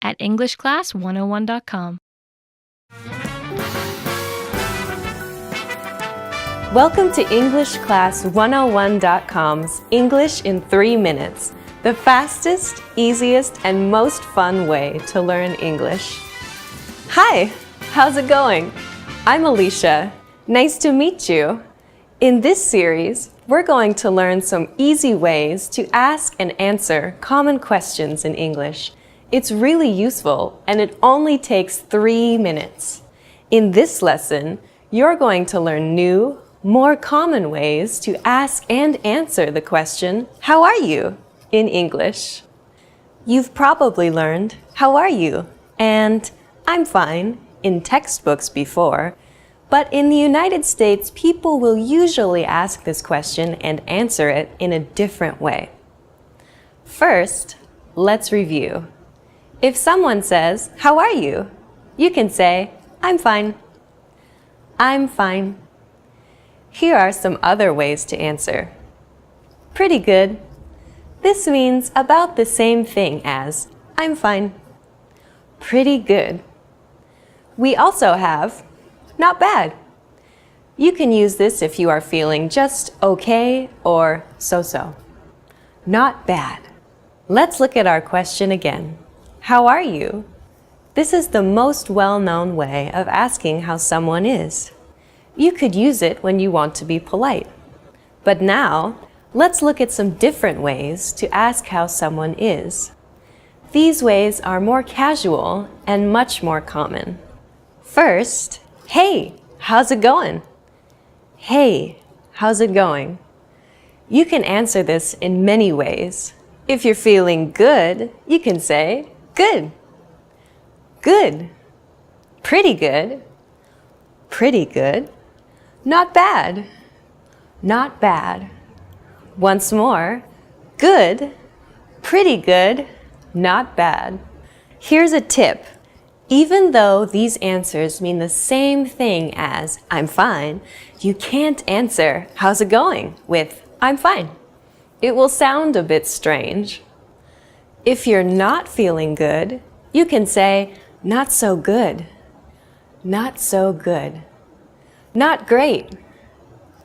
at EnglishClass101.com. Welcome to EnglishClass101.com's English in 3 minutes, the fastest, easiest, and most fun way to learn English. Hi, how's it going? I'm Alicia. Nice to meet you. In this series, we're going to learn some easy ways to ask and answer common questions in English. It's really useful, and it only takes 3 minutes. In this lesson, you're going to learn new, more common ways to ask and answer the question, "How are you?" in English. You've probably learned, "How are you?" and "I'm fine" in textbooks before, but in the United States, people will usually ask this question and answer it in a different way. First, let's review. If someone says, "How are you?" you can say, "I'm fine." I'm fine. Here are some other ways to answer. Pretty good. This means about the same thing as "I'm fine." Pretty good. We also have not bad. You can use this if you are feeling just okay or so-so. Not bad. Let's look at our question again. How are you? This is the most well-known way of asking how someone is. You could use it when you want to be polite. But now, let's look at some different ways to ask how someone is. These ways are more casual and much more common. First, hey, how's it going? Hey, how's it going? You can answer this in many ways. If you're feeling good, you can say, good. Good. Pretty good. Pretty good. Not bad. Not bad. Once more, good. Pretty good. Not bad. Here's a tip. Even though these answers mean the same thing as "I'm fine," you can't answer "How's it going?" with "I'm fine." It will sound a bit strange. If you're not feeling good, you can say "Not so good." Not so good. Not great.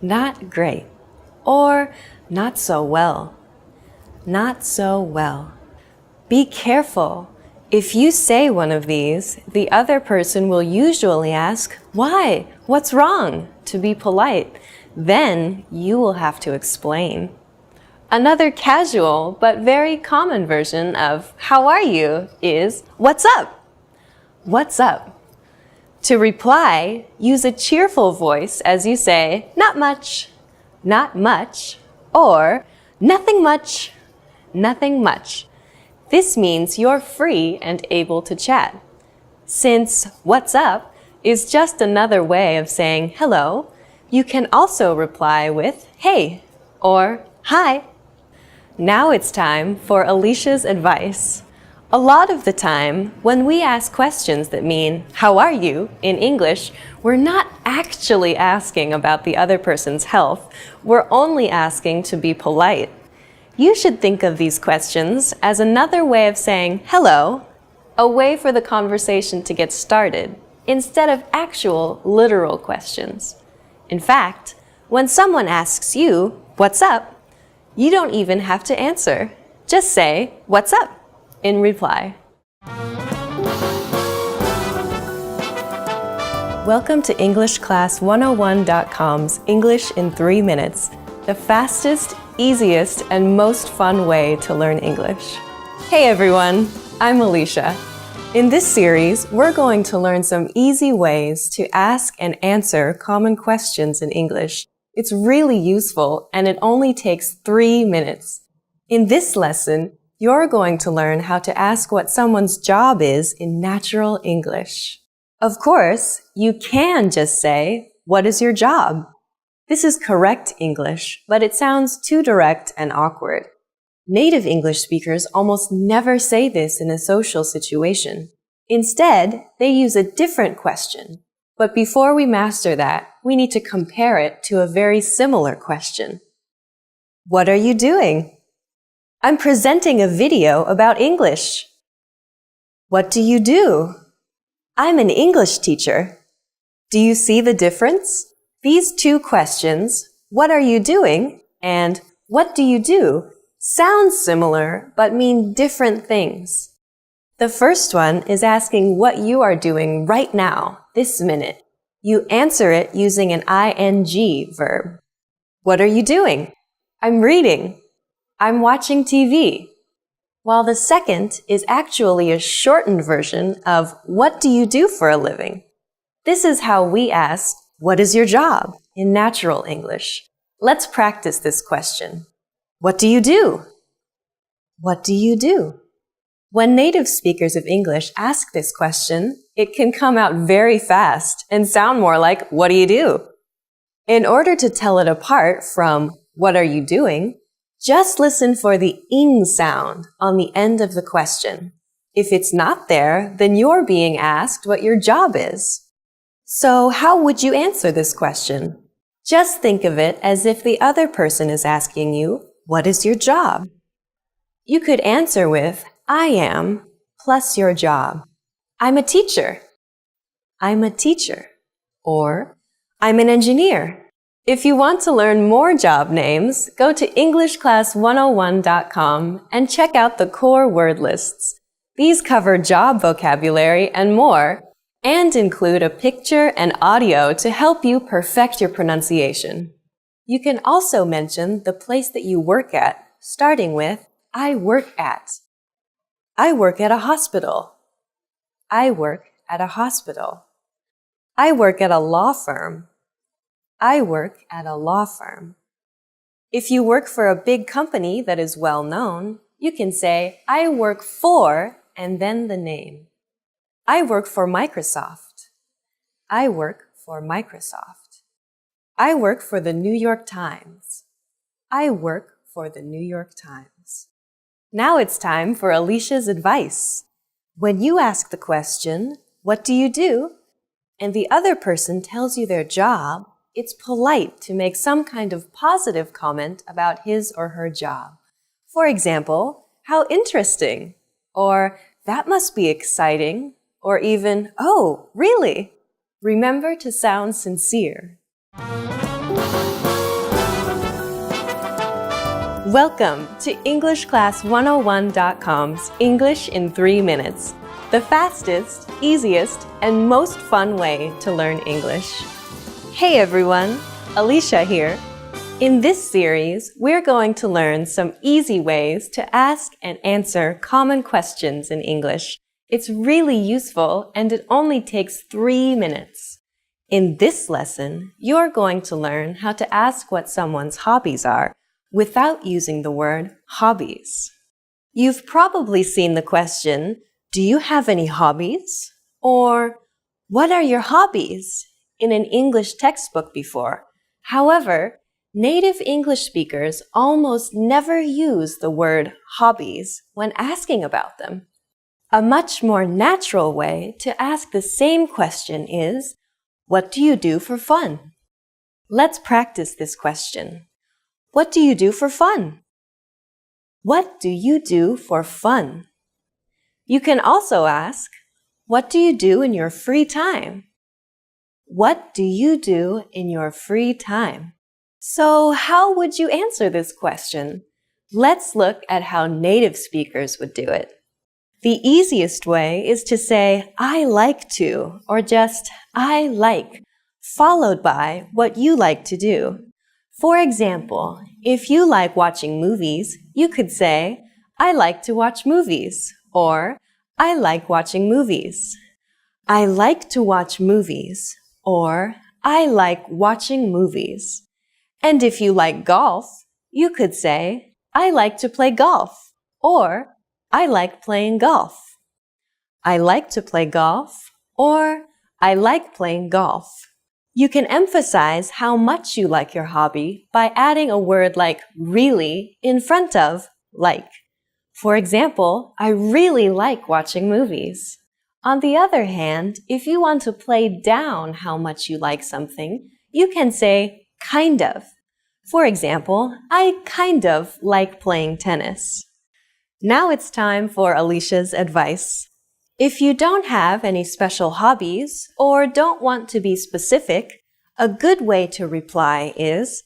Not great. Or not so well. Not so well. Be careful. If you say one of these, the other person will usually ask, "Why? What's wrong?" to be polite. Then you will have to explain. Another casual but very common version of "How are you?" is "What's up?" What's up? To reply, use a cheerful voice as you say, "Not much," "Not much," or "Nothing much," "Nothing much." This means you're free and able to chat. Since "What's up?" is just another way of saying hello, you can also reply with "Hey" or "Hi." Now it's time for Alicia's advice. A lot of the time, when we ask questions that mean, "How are you?" in English, we're not actually asking about the other person's health. We're only asking to be polite. You should think of these questions as another way of saying hello, a way for the conversation to get started, instead of actual, literal questions. In fact, when someone asks you, "What's up?" you don't even have to answer. Just say, "What's up?" in reply. Welcome to EnglishClass101.com's English in 3 minutes, the fastest, easiest, and most fun way to learn English. Hey everyone, I'm Alicia. In this series, we're going to learn some easy ways to ask and answer common questions in English. It's really useful, and it only takes 3 minutes. In this lesson, you're going to learn how to ask what someone's job is in natural English. Of course, you can just say, "What is your job?" This is correct English, but it sounds too direct and awkward. Native English speakers almost never say this in a social situation. Instead, they use a different question. But before we master that, we need to compare it to a very similar question. What are you doing? I'm presenting a video about English. What do you do? I'm an English teacher. Do you see the difference? These two questions, what are you doing? And what do you do? Sound similar, but mean different things. The first one is asking what you are doing right now, this minute. You answer it using an ing verb. What are you doing? I'm reading. I'm watching TV. While the second is actually a shortened version of what do you do for a living? This is how we ask, what is your job? In natural English. Let's practice this question. What do you do? What do you do? When native speakers of English ask this question, it can come out very fast and sound more like, what do you do? In order to tell it apart from, what are you doing? Just listen for the ing sound on the end of the question. If it's not there, then you're being asked what your job is. So how would you answer this question? Just think of it as if the other person is asking you, what is your job? You could answer with, I am, plus your job. I'm a teacher. I'm a teacher. Or, I'm an engineer. If you want to learn more job names, go to EnglishClass101.com and check out the core word lists. These cover job vocabulary and more, and include a picture and audio to help you perfect your pronunciation. You can also mention the place that you work at, starting with, I work at. I work at a hospital. I work at a hospital. I work at a law firm. I work at a law firm. If you work for a big company that is well known, you can say, I work for, and then the name. I work for Microsoft. I work for Microsoft. I work for the New York Times. I work for the New York Times. Now it's time for Alicia's advice. When you ask the question, what do you do? And the other person tells you their job, it's polite to make some kind of positive comment about his or her job. For example, how interesting, or that must be exciting, or even, oh, really? Remember to sound sincere. Welcome to EnglishClass101.com's English in 3 minutes, the fastest, easiest, and most fun way to learn English. Hey everyone, Alicia here. In this series, we're going to learn some easy ways to ask and answer common questions in English. It's really useful and it only takes 3 minutes. In this lesson, you're going to learn how to ask what someone's hobbies are without using the word hobbies. You've probably seen the question, do you have any hobbies? Or, what are your hobbies? In an English textbook before. However, native English speakers almost never use the word hobbies when asking about them. A much more natural way to ask the same question is, what do you do for fun? Let's practice this question. What do you do for fun? What do you do for fun? You can also ask, what do you do in your free time? What do you do in your free time? So how would you answer this question? Let's look at how native speakers would do it. The easiest way is to say, I like to, or just, I like, followed by what you like to do. For example, if you like watching movies, you could say, I like to watch movies, or I like watching movies. I like to watch movies, or I like watching movies. And if you like golf, you could say, I like to play golf, or I like playing golf. I like to play golf, or I like playing golf. You can emphasize how much you like your hobby by adding a word like really in front of like. For example, I really like watching movies. On the other hand, if you want to play down how much you like something, you can say kind of. For example, I kind of like playing tennis. Now it's time for Alicia's advice. If you don't have any special hobbies or don't want to be specific, a good way to reply is,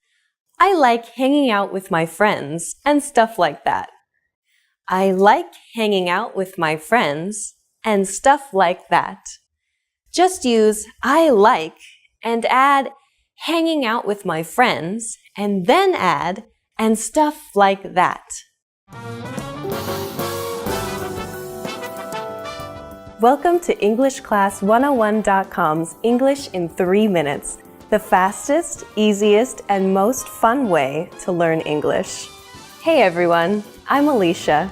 I like hanging out with my friends and stuff like that. I like hanging out with my friends and stuff like that. Just use I like and add hanging out with my friends and then add and stuff like that. Welcome to EnglishClass101.com's English in 3 minutes, the fastest, easiest, and most fun way to learn English. Hey everyone, I'm Alicia.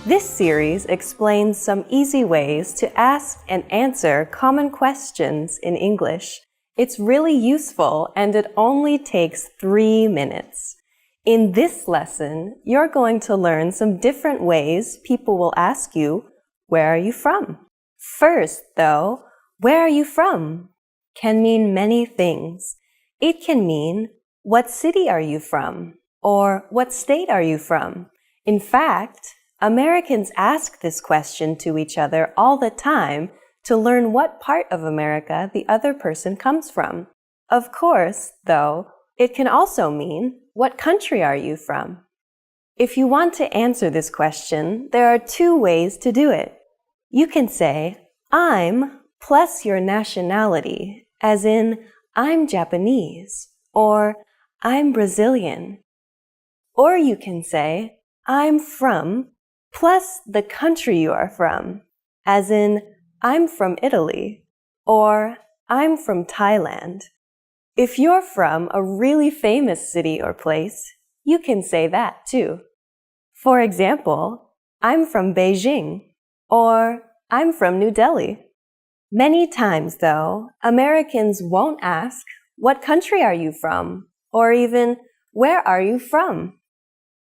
This series explains some easy ways to ask and answer common questions in English. It's really useful and it only takes 3 minutes. In this lesson, you're going to learn some different ways people will ask you, where are you from? First, though, where are you from can mean many things. It can mean, what city are you from? Or what state are you from? In fact, Americans ask this question to each other all the time to learn what part of America the other person comes from. Of course, though, it can also mean, what country are you from? If you want to answer this question, there are 2 ways to do it. You can say, I'm plus your nationality, as in, I'm Japanese, or I'm Brazilian. Or you can say, I'm from plus the country you are from, as in, I'm from Italy, or I'm from Thailand. If you're from a really famous city or place, you can say that too. For example, I'm from Beijing, or I'm from New Delhi. Many times, though, Americans won't ask, what country are you from? Or even, where are you from?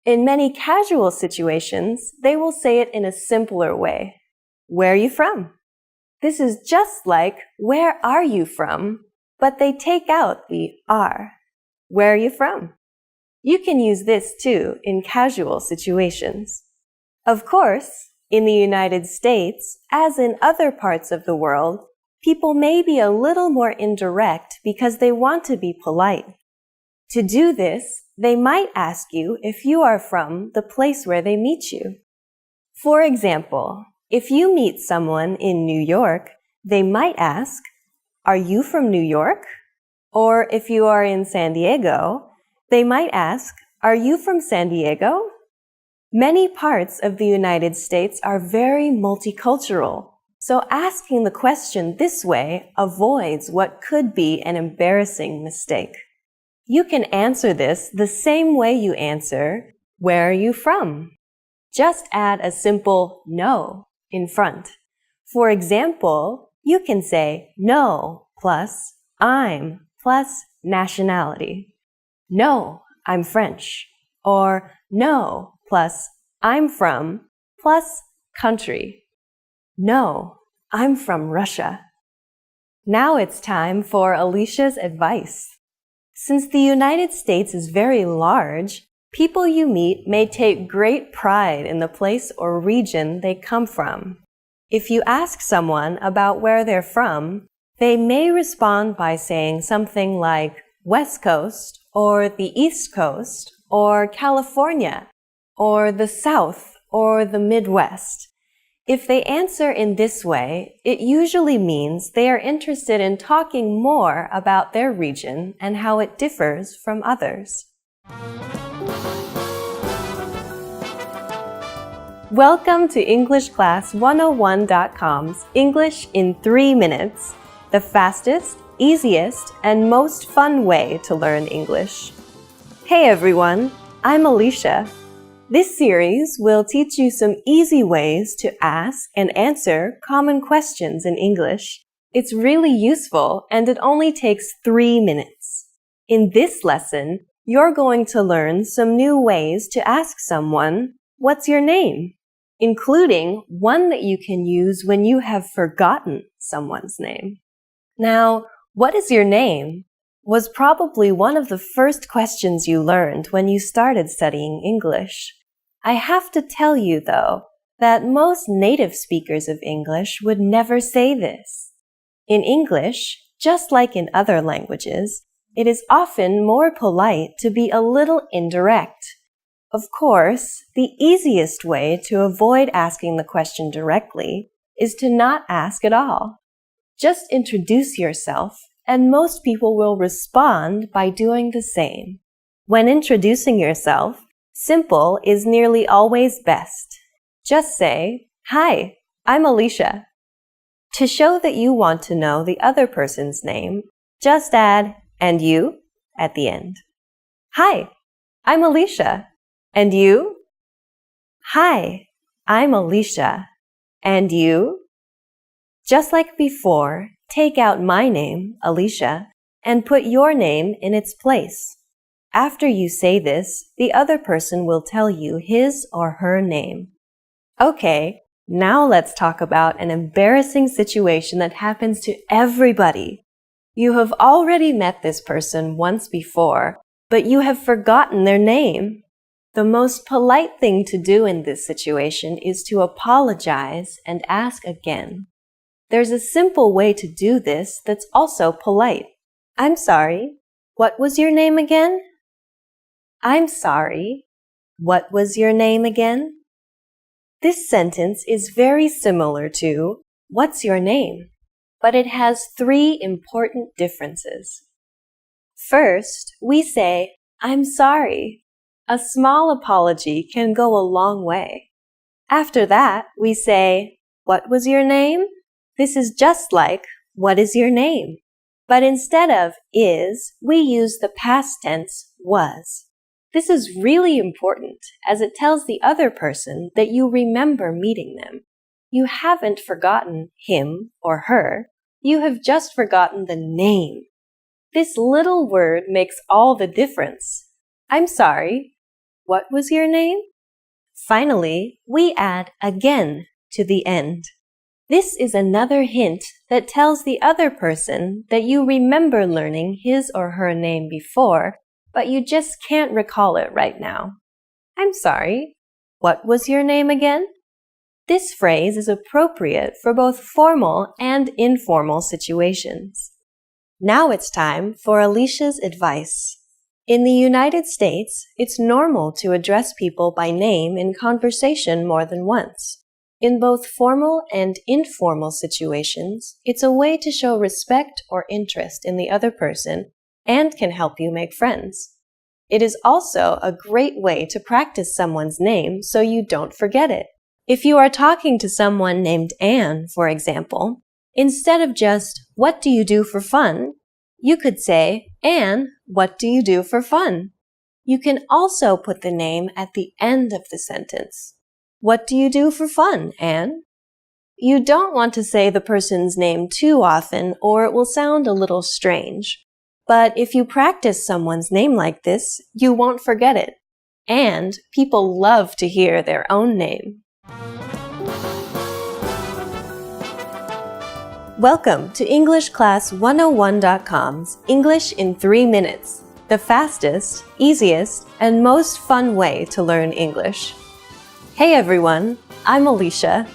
In many casual situations, they will say it in a simpler way. Where are you from? This is just like, where are you from? But they take out the are. Where are you from? You can use this too in casual situations. Of course, in the United States, as in other parts of the world, people may be a little more indirect because they want to be polite. To do this, they might ask you if you are from the place where they meet you. For example, if you meet someone in New York, they might ask, are you from New York? Or if you are in San Diego, they might ask, are you from San Diego? Many parts of the United States are very multicultural, so asking the question this way avoids what could be an embarrassing mistake. You can answer this the same way you answer, where are you from? Just add a simple no in front. For example, you can say no plus I'm plus nationality. No, I'm French. Or no plus I'm from plus country. No, I'm from Russia. Now it's time for Alicia's advice. Since the United States is very large, people you meet may take great pride in the place or region they come from. If you ask someone about where they're from, they may respond by saying something like West Coast, or the East Coast, or California, or the South, or the Midwest. If they answer in this way, it usually means they are interested in talking more about their region and how it differs from others. Welcome to EnglishClass101.com's English in 3 minutes, the fastest, easiest, and most fun way to learn English. Hey everyone, I'm Alicia. This series will teach you some easy ways to ask and answer common questions in English. It's really useful and it only takes 3 minutes. In this lesson, you're going to learn some new ways to ask someone, what's your name? Including one that you can use when you have forgotten someone's name. Now, what is your name? Was probably one of the first questions you learned when you started studying English. I have to tell you, though, that most native speakers of English would never say this. In English, just like in other languages, it is often more polite to be a little indirect. Of course, the easiest way to avoid asking the question directly is to not ask at all. Just introduce yourself, and most people will respond by doing the same. When introducing yourself, simple is nearly always best. Just say, "Hi, I'm Alicia." To show that you want to know the other person's name, just add "and you" at the end. "Hi, I'm Alicia. And you?" "Hi, I'm Alicia. And you?" Just like before, take out my name, Alicia, and put your name in its place. After you say this, the other person will tell you his or her name. Okay, now let's talk about an embarrassing situation that happens to everybody. You have already met this person once before, but you have forgotten their name. The most polite thing to do in this situation is to apologize and ask again. There's a simple way to do this that's also polite. "I'm sorry, what was your name again?" "I'm sorry, what was your name again?" This sentence is very similar to "What's your name?" but it has 3 important differences. First, we say, "I'm sorry." A small apology can go a long way. After that, we say, "What was your name?" This is just like, "What is your name?" But instead of is, we use the past tense was. This is really important as it tells the other person that you remember meeting them. You haven't forgotten him or her. You have just forgotten the name. This little word makes all the difference. "I'm sorry. What was your name?" Finally, we add again to the end. This is another hint that tells the other person that you remember learning his or her name before, but you just can't recall it right now. "I'm sorry. What was your name again?" This phrase is appropriate for both formal and informal situations. Now it's time for Alicia's advice. In the United States, it's normal to address people by name in conversation more than once. In both formal and informal situations, it's a way to show respect or interest in the other person and can help you make friends. It is also a great way to practice someone's name so you don't forget it. If you are talking to someone named Anne, for example, instead of just, "What do you do for fun?" you could say, "Anne, what do you do for fun?" You can also put the name at the end of the sentence. "What do you do for fun, Anne?" You don't want to say the person's name too often or it will sound a little strange. But if you practice someone's name like this, you won't forget it. And people love to hear their own name. Welcome to EnglishClass101.com's English in 3 minutes, the fastest, easiest, and most fun way to learn English. Hey everyone, I'm Alicia.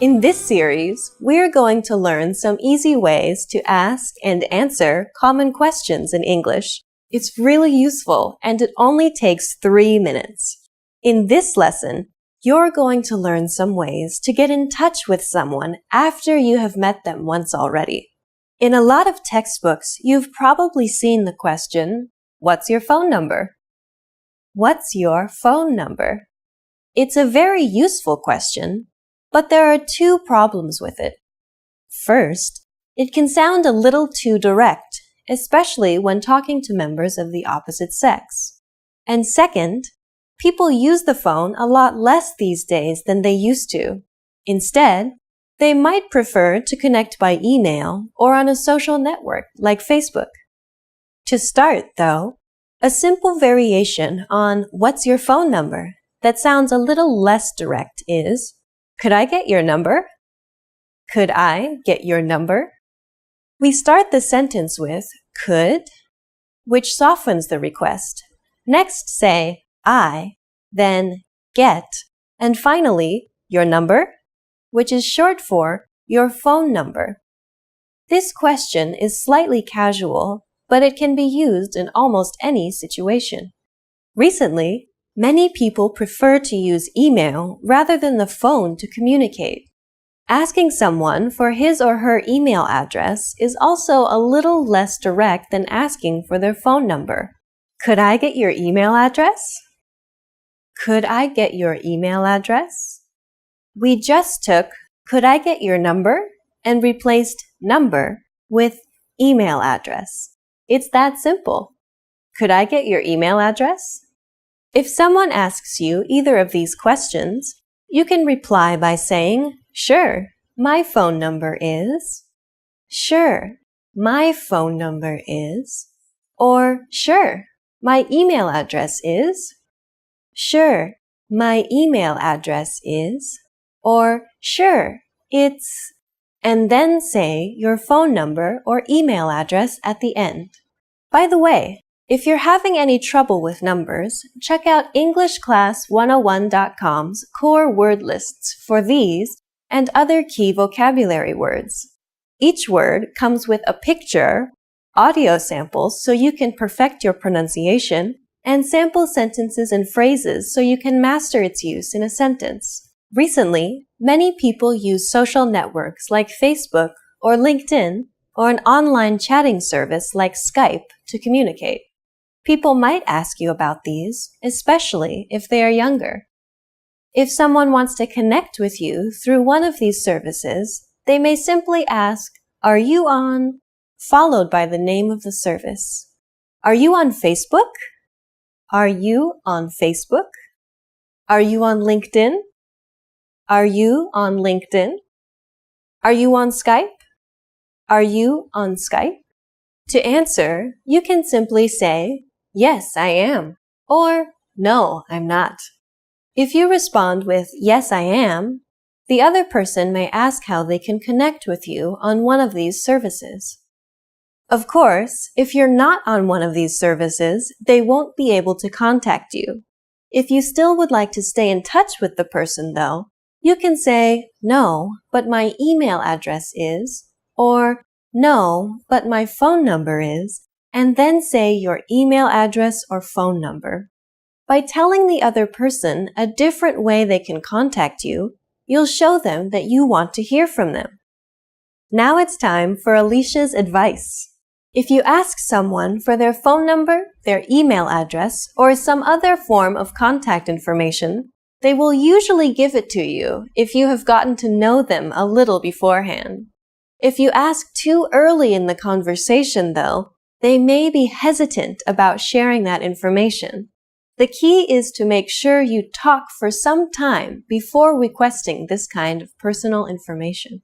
In this series, we're going to learn some easy ways to ask and answer common questions in English. It's really useful and it only takes 3 minutes. In this lesson, you're going to learn some ways to get in touch with someone after you have met them once already. In a lot of textbooks, you've probably seen the question, "What's your phone number?" What's your phone number? It's a very useful question, but there are 2 problems with it. First, it can sound a little too direct, especially when talking to members of the opposite sex. And second, people use the phone a lot less these days than they used to. Instead, they might prefer to connect by email or on a social network like Facebook. To start, though, a simple variation on "What's your phone number?" that sounds a little less direct is, "Could I get your number?" Could I get your number? We start the sentence with could, which softens the request. Next say I, then get, and finally your number, which is short for your phone number. This question is slightly casual, but it can be used in almost any situation. Recently, many people prefer to use email rather than the phone to communicate. Asking someone for his or her email address is also a little less direct than asking for their phone number. Could I get your email address? Could I get your email address? We just took could I get your number and replaced number with email address. It's that simple. Could I get your email address? If someone asks you either of these questions, you can reply by saying, "Sure, my phone number is," "Sure, my phone number is," or "Sure, my email address is," "Sure, my email address is," or "Sure, it's," and then say your phone number or email address at the end. By the way, if you're having any trouble with numbers, check out EnglishClass101.com's core word lists for these and other key vocabulary words. Each word comes with a picture, audio samples so you can perfect your pronunciation, and sample sentences and phrases so you can master its use in a sentence. Recently, many people use social networks like Facebook or LinkedIn or an online chatting service like Skype to communicate. People might ask you about these, especially if they are younger. If someone wants to connect with you through one of these services, they may simply ask, "Are you on?" followed by the name of the service. Are you on Facebook? Are you on Facebook? Are you on LinkedIn? Are you on LinkedIn? Are you on Skype? Are you on Skype? To answer, you can simply say, "Yes, I am," or "No, I'm not." If you respond with, "Yes, I am," the other person may ask how they can connect with you on one of these services. Of course, if you're not on one of these services, they won't be able to contact you. If you still would like to stay in touch with the person, though, you can say, "No, but my email address is," or "No, but my phone number is," and then say your email address or phone number. By telling the other person a different way they can contact you, you'll show them that you want to hear from them. Now it's time for Alicia's advice. If you ask someone for their phone number, their email address, or some other form of contact information, they will usually give it to you if you have gotten to know them a little beforehand. If you ask too early in the conversation, though, they may be hesitant about sharing that information. The key is to make sure you talk for some time before requesting this kind of personal information.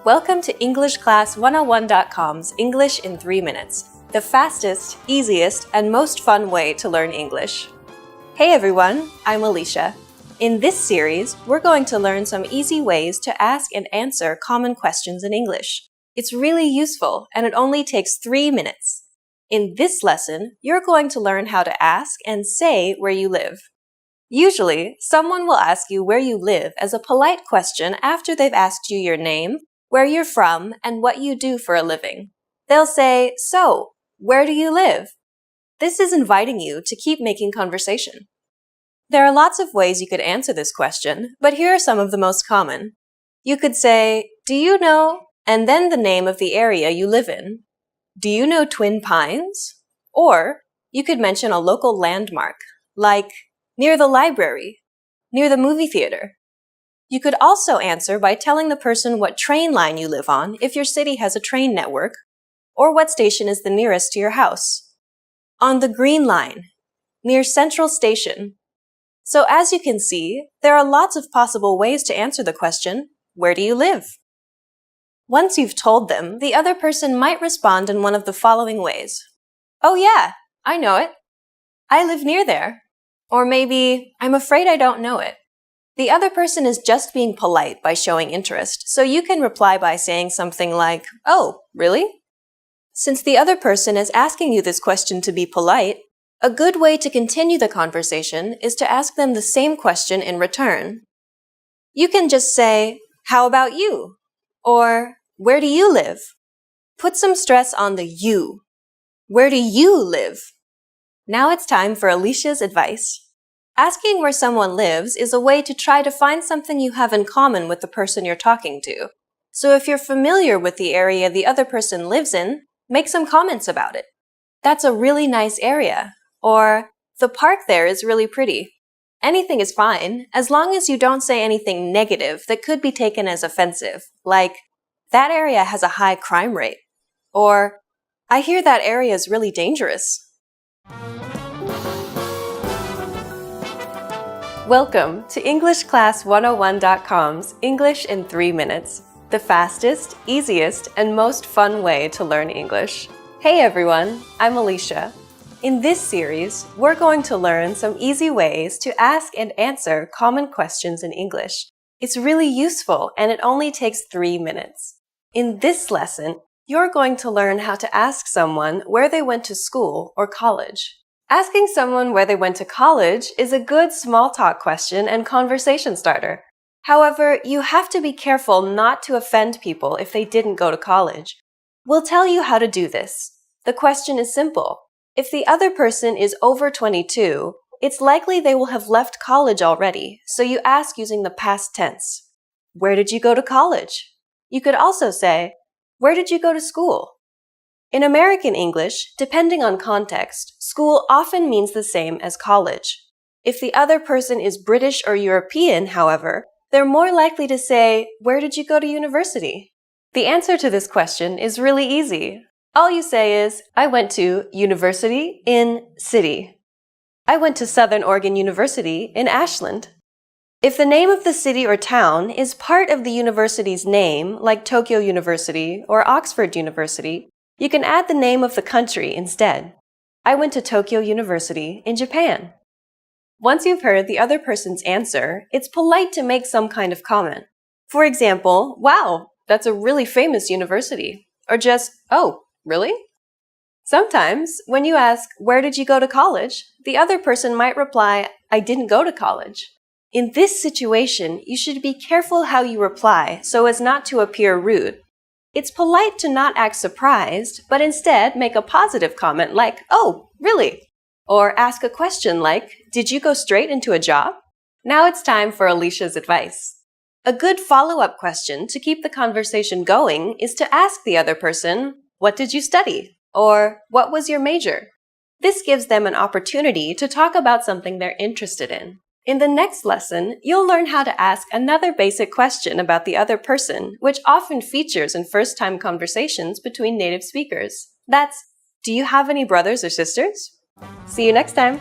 Welcome to EnglishClass101.com's English in 3 minutes, the fastest, easiest, and most fun way to learn English. Hey everyone, I'm Alicia. In this series, we're going to learn some easy ways to ask and answer common questions in English. It's really useful, and it only takes 3 minutes. In this lesson, you're going to learn how to ask and say where you live. Usually, someone will ask you where you live as a polite question after they've asked you your name, where you're from, and what you do for a living. They'll say, "So, where do you live?" This is inviting you to keep making conversation. There are lots of ways you could answer this question, but here are some of the most common. You could say, "Do you know?" and then the name of the area you live in. Do you know Twin Pines? Or you could mention a local landmark, like near the library, near the movie theater. You could also answer by telling the person what train line you live on if your city has a train network, or what station is the nearest to your house. On the Green Line, near Central Station. So as you can see, there are lots of possible ways to answer the question, "Where do you live?" Once you've told them, the other person might respond in one of the following ways. "Oh yeah, I know it. I live near there." Or maybe, "I'm afraid I don't know it." The other person is just being polite by showing interest, so you can reply by saying something like, "Oh, really?" Since the other person is asking you this question to be polite, A good way to continue the conversation is to ask them the same question in return. You can just say, "How about you?" Or, "Where do you live?" Put some stress on the you. Where do you live? Now it's time for Alicia's advice. Asking where someone lives is a way to try to find something you have in common with the person you're talking to. So if you're familiar with the area the other person lives in, make some comments about it. "That's a really nice area." Or, "The park there is really pretty." Anything is fine, as long as you don't say anything negative that could be taken as offensive, like, "That area has a high crime rate." Or, "I hear that area is really dangerous." Welcome to EnglishClass101.com's English in 3 minutes, the fastest, easiest, and most fun way to learn English. Hey everyone, I'm Alicia. In this series, we're going to learn some easy ways to ask and answer common questions in English. It's really useful and it only takes 3 minutes. In this lesson, you're going to learn how to ask someone where they went to school or college. Asking someone where they went to college is a good small talk question and conversation starter. However, you have to be careful not to offend people if they didn't go to college. We'll tell you how to do this. The question is simple. If the other person is over 22, it's likely they will have left college already, so you ask using the past tense. Where did you go to college? You could also say, where did you go to school? In American English, depending on context, school often means the same as college. If the other person is British or European, however, they're more likely to say, where did you go to university? The answer to this question is really easy. All you say is, I went to university in city. I went to Southern Oregon University in Ashland. If the name of the city or town is part of the university's name, like Tokyo University or Oxford University, you can add the name of the country instead. I went to Tokyo University in Japan. Once you've heard the other person's answer, it's polite to make some kind of comment. For example, wow, that's a really famous university. Or just, oh, really? Sometimes, when you ask, where did you go to college? The other person might reply, I didn't go to college. In this situation, you should be careful how you reply so as not to appear rude. It's polite to not act surprised, but instead make a positive comment like, oh, really? Or ask a question like, did you go straight into a job? Now it's time for Alicia's advice. A good follow-up question to keep the conversation going is to ask the other person, what did you study? Or what was your major? This gives them an opportunity to talk about something they're interested in. In the next lesson, you'll learn how to ask another basic question about the other person, which often features in first-time conversations between native speakers. That's, do you have any brothers or sisters? See you next time!